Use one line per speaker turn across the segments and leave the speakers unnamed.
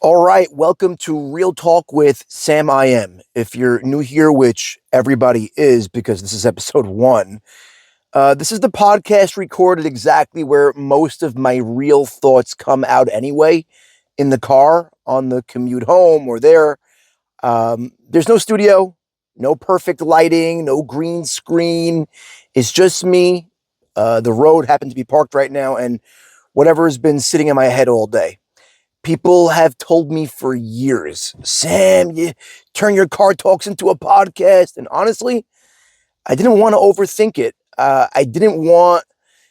All right, welcome to Real Talk with Sam I Am. If you're new here, which everybody is because this is episode one, this is the podcast recorded exactly where most of my real thoughts come out anyway, in the car, on the commute home, or there. There's no studio, no perfect lighting, no green screen. It's just me. The road happens to be parked right now, and whatever has been sitting in my head all day. People have told me for years, Sam, you turn your car talks into a podcast. And honestly, I didn't want to overthink it. I didn't want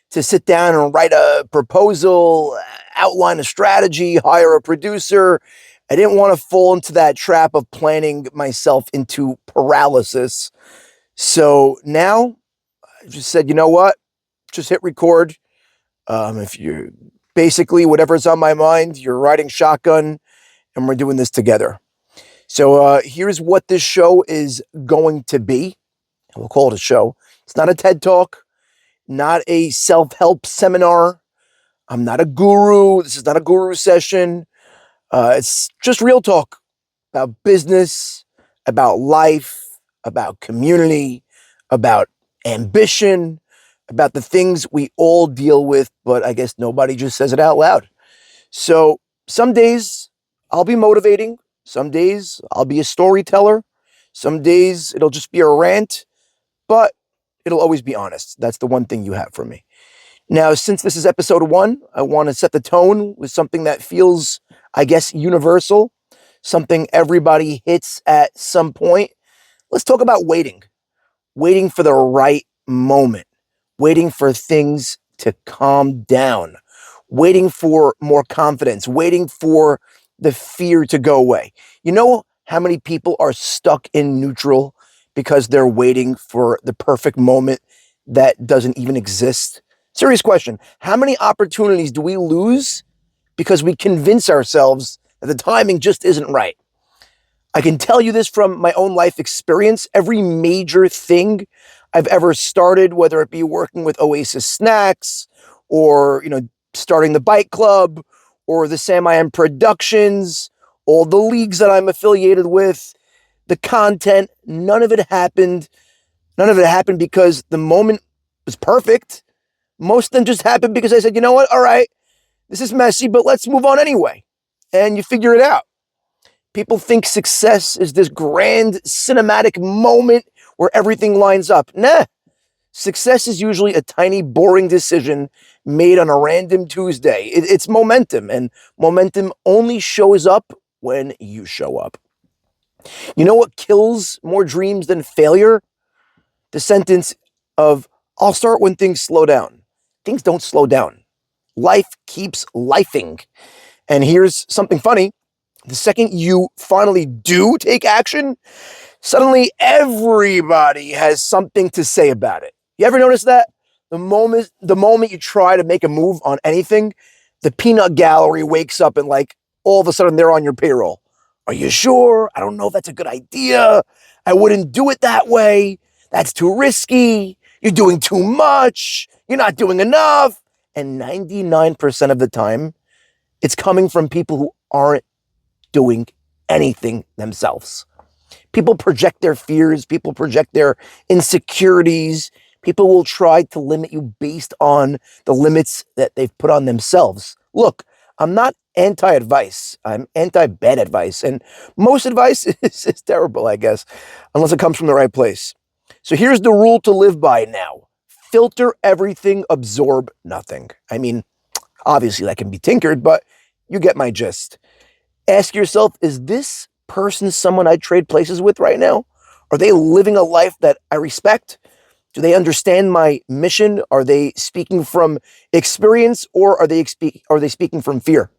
to sit down and write a proposal, outline a strategy, hire a producer. I didn't want to fall into that trap of planning myself into paralysis. So now I just said, you know what? Just hit record. If you basically whatever's on my mind, you're riding shotgun and we're doing this together. So here's what this show is going to be. We'll call it a show. It's not a TED Talk, not a self-help seminar. I'm not a guru. This is not a guru session. It's just real talk about business, about life, about community, about ambition, about the things we all deal with, but I guess nobody just says it out loud. So some days I'll be motivating. Some days I'll be a storyteller. Some days it'll just be a rant, but it'll always be honest. That's the one thing you have from me. Now, since this is episode one, I want to set the tone with something that feels, I guess, universal, something everybody hits at some point. Let's talk about waiting for the right moment, waiting for things to calm down, waiting for more confidence, waiting for the fear to go away. You know how many people are stuck in neutral because they're waiting for the perfect moment that doesn't even exist? Serious question. How many opportunities do we lose because we convince ourselves that the timing just isn't right? I can tell you this from my own life experience. Every major thing I've ever started, whether it be working with Oasis Snacks or, starting the bike club or the Sam I Am Productions, all the leagues that I'm affiliated with, the content, none of it happened. None of it happened because the moment was perfect. Most of them just happened because I said, you know what? All right, this is messy, but let's move on anyway. And you figure it out. People think success is this grand cinematic moment where everything lines up. Nah, success is usually a tiny, boring decision made on a random Tuesday. It's momentum, and momentum only shows up when you show up. You know what kills more dreams than failure? The sentence of, I'll start when things slow down. Things don't slow down. Life keeps lifing. And here's something funny. The second you finally do take action, suddenly everybody has something to say about it. You ever notice that? The moment you try to make a move on anything, the peanut gallery wakes up and all of a sudden they're on your payroll. Are you sure? I don't know if that's a good idea. I wouldn't do it that way. That's too risky. You're doing too much. You're not doing enough. And 99% of the time, it's coming from people who aren't doing anything themselves. People project their fears, people project their insecurities. People will try to limit you based on the limits that they've put on themselves. Look, I'm not anti-advice. I'm anti-bad advice. And most advice is terrible, I guess, unless it comes from the right place. So here's the rule to live by now. Filter everything, absorb nothing. I mean, obviously that can be tinkered, but you get my gist. Ask yourself, is this person someone I'd trade places with right now? Are they living a life that I respect? Do they understand my mission? Are they speaking from experience, or are they speaking from fear?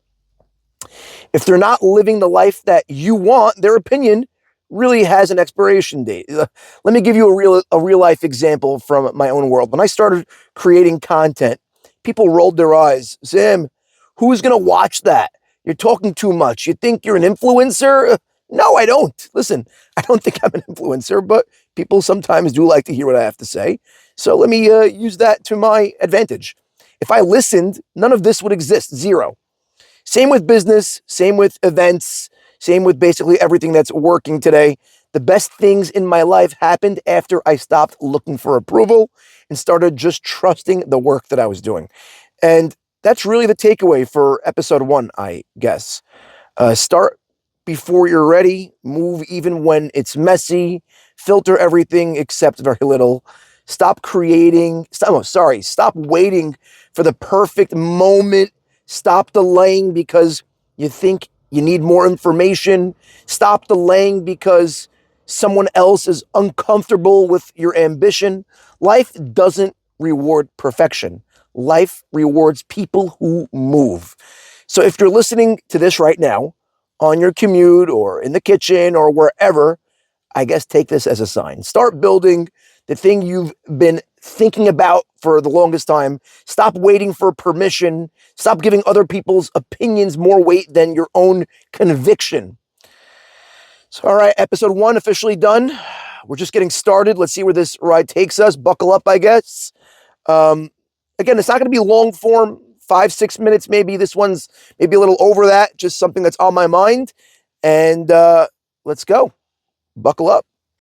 If they're not living the life that you want, their opinion really has an expiration date. Let me give you a real life example from my own world. When I started creating content, people rolled their eyes. Sam, who's going to watch that? You're talking too much. You think you're an influencer? No, I don't. Listen, I don't think I'm an influencer, but people sometimes do like to hear what I have to say. So let me use that to my advantage. If I listened, none of this would exist. Zero. Same with business, same with events, same with basically everything that's working today. The best things in my life happened after I stopped looking for approval and started just trusting the work that I was doing. And that's really the takeaway for episode 1, I guess. Start before you're ready, move even when it's messy, filter everything except very little. Stop waiting for the perfect moment. Stop delaying because you think you need more information. Stop delaying because someone else is uncomfortable with your ambition. Life doesn't reward perfection. Life rewards people who move. So if you're listening to this right now, on your commute or in the kitchen or wherever, I guess take this as a sign. Start building the thing you've been thinking about for the longest time. Stop waiting for permission. Stop giving other people's opinions more weight than your own conviction. So, all right, episode 1 officially done. We're just getting started. Let's see where this ride takes us. Buckle up, I guess. Again, it's not going to be long form, 5-6 minutes maybe. This one's maybe a little over that, just something that's on my mind. And let's go. Buckle up.